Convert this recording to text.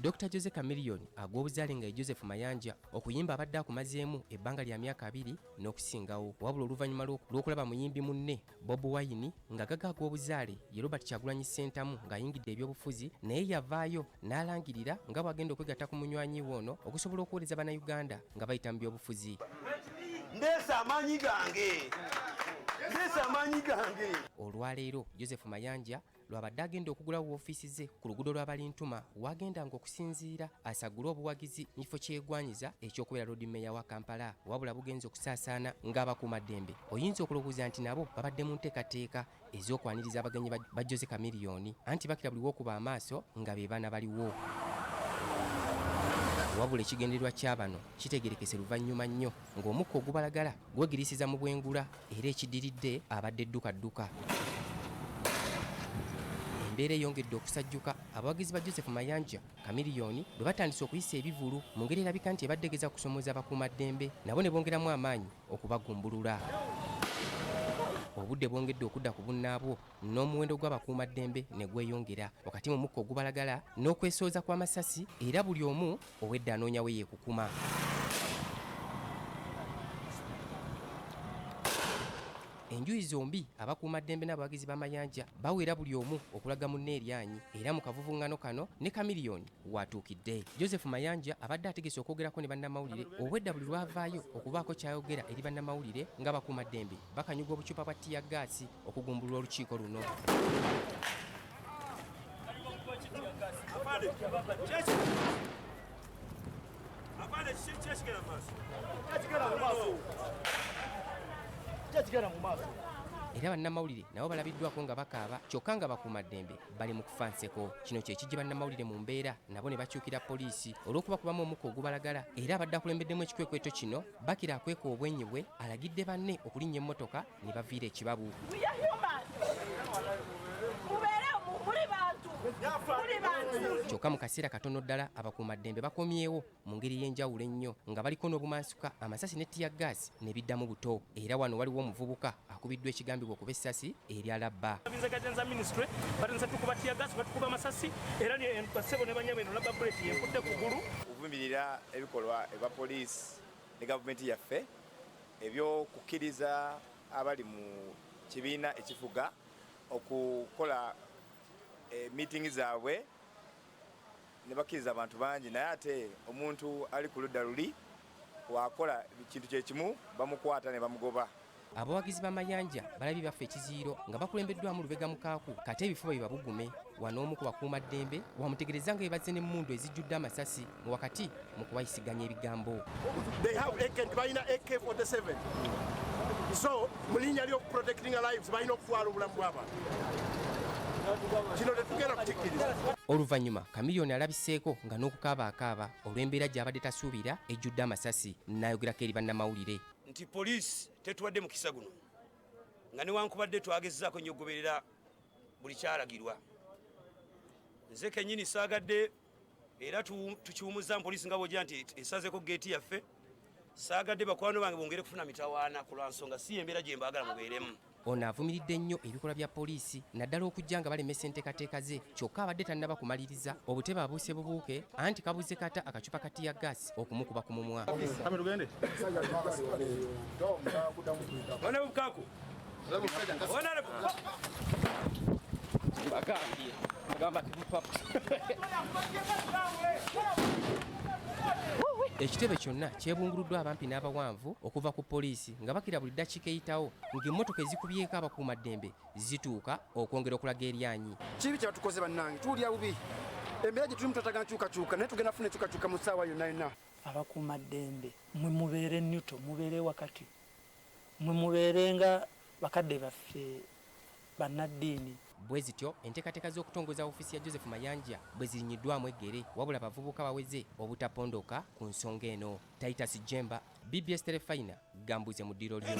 Dr. Joseph Chameleon agw'obuzaale nga Joseph Mayanja okuyimba abadde akumazeemu ebbanga lya myaka 2 n'okusingawo wabula oluvannyuma lw'okulaba muyimbi munne Bobi Wine nga gaga agw'obuzaale ye Robert Kyagulanyi Ssentamu ng'ayingidde ebyobufuzi naye yavaayo n'alangirira nga bw'agenda okwegatta ku munywanyi ono okusobola okuweereza bannayuganda nga bayita mu byobufuzi. Ndeesa amaanyi gange. Olwaleero Joseph Mayanja lwabadde agenda okugulawo woofiisi ze ku luguudo lwa Balintuma waagendanga okusinziira asagule obuwagizi mu kifo kyegwanyiza ekyokubeera Road Mayor wa Kampala wabula bugenze okusaasaana ng'abakuumaddembe oyinza okulowooza nti nabo babadde mu nteekateeka ez'okwaniriza abagenyi ba Joseph Chameleon anti bakira buli w'okuba amaaso nga be baana baliwo. Wabula ekigendererwa ky'abano kitegerekese luvannyuma nnyo ng'omukka ogubalagala gwegirisiza mu bwengula era ekidiridde abadde dduka. Embeera eyongedde okusajjuka abawagizi ba Joseph Mayanja Chameleon bwe batandise okuyisa ebivulu mu ngeri erabika nti ebadde egeza kusomooza abakuumaddembe nabo ne bongeramu amaanyi okubagumbulula. Obudde bwongedde okudda ku bunnaabwo n'omuwendo gw'abakuumaddembe ne gweyongera wakati mu mukka ogubalagala n'okwesooza kw'amasasi era buli omu owedde anoonya we yeekukuma. Enjuyi zombi abakuumaddembe n'abawagizi ba Mayanja baweera buli omu okulaga munne eryanyi era mu kavuvuŋŋano kano ne Chameleon watuukidde. Joseph Mayanja abadde ategese okwogerako ne bannamawulire obwedda buli lwavaayo okubaako kyayogera eri bannamawulire ng'abakuumaddembe bakanyuga obucupa bwa ttiyaggaasi okugumbulula olukiiko luno. Era bannamawulire nabo balabiddwako nga bakaaba kyokka nga bakuumaddembe bali mu kufa nseko. Kino kye kijja bannamawulire mu mbeera nabo ne bakyukira poliisi olw'okubakubamu omukka ogubalagala era abadde akulembeddemu ekikwekweto kino Bakira akweka obwenyi bwe alagidde banne okulinnya emmotoka ne baviira ekibabu. Kyokka mu kaseera katono ddala abakuumaddembe bakomyewo mu ngeri y'enjawulo ennyo nga baliko n'obumansuka amasasi ne ttiyaggaasi ne biddamu buto era wano waliwo omuvubuka akubiddwa ekigambibwa okuba essasi erya labba. Okuvumirira ebikolwa eba poliisi ne gavumenti yaffe ebyokukkiriza abali mu kibiina ekifuga okukola meeting zaabwe ne bakkiriza abantu bangi naye ate omuntu ali ku ludda luli wakola ekintu kyekimu bamukwata ne bamugoba. Abawagizi ba Mayanja balabye baffe ekiziiro nga bakulembeddwamu Lubega Mukaaku kate ebifuba bibabugume wano omu ku bakuumaddembe wamutegereza nga bebazze n'emmundu ezijjudde amasasi wakati mu kubayisiganya ebigambo. Balina AK-47 so mu linnya ly'okuprotecting lives balina okufuwala obulamu bw'abantu. Oluvannyuma Chameleon alabiseeko nga n'okukaaba olw'embeera gy'abadde tasuubira ejjudde amasasi n'ayogerako eri bannamawulire nti poliisi tetuwadde mukisa guno nga newankubadde twagezzaako nnyo okugoberera buli kyalagirwa. Nze kennyini saagadde era tukiwumuzza mu poliisi nga bw'ogira nti esazeeko geeti yaffe saagadde bakwano bange bongere kufuna mitawaana ku lwansonga si embeera gye mbaagala mubeeremu. Ono avumiridde nnyo ebikolwa bya poliisi naddala okujja nga balemesa enteekateeka ze kyokka abadde tannaba kumaliriza obutebe abuuse bubuuke anti kabuze kata akacupa ka ttiyaggaasi okumukuba ku mumwa. Ekitebe kyonna kyebunguluddwa abampi n'abawanvu okuva ku poliisi nga bakira buli ddakiika eyitawo ng'emmotoka ezikubyeko abakuumaddembe zituuka okwongera okulaga eryanyi. Kibi kye batukoze bannange tuwulira bubi embeera gye tulimu twetaaga nkyukakyuka naye tugenda funa enkyukakyuka mu ssaawa yonna. Abakuumaddembe mwe mubeere nnyuto mubeere wakati mwe mubeere nga bakadde baffe bannaddiini. Bwe zityo enteekateeka z'okutongoza woofiisi ya Joseph Mayanja bwe zirinyiddwamu eggere wabula abavubuka baweze obutapondoka ku nsonga eno. Titus Jemba, BBS Telefina, Gambuuze mu ddiro lyo.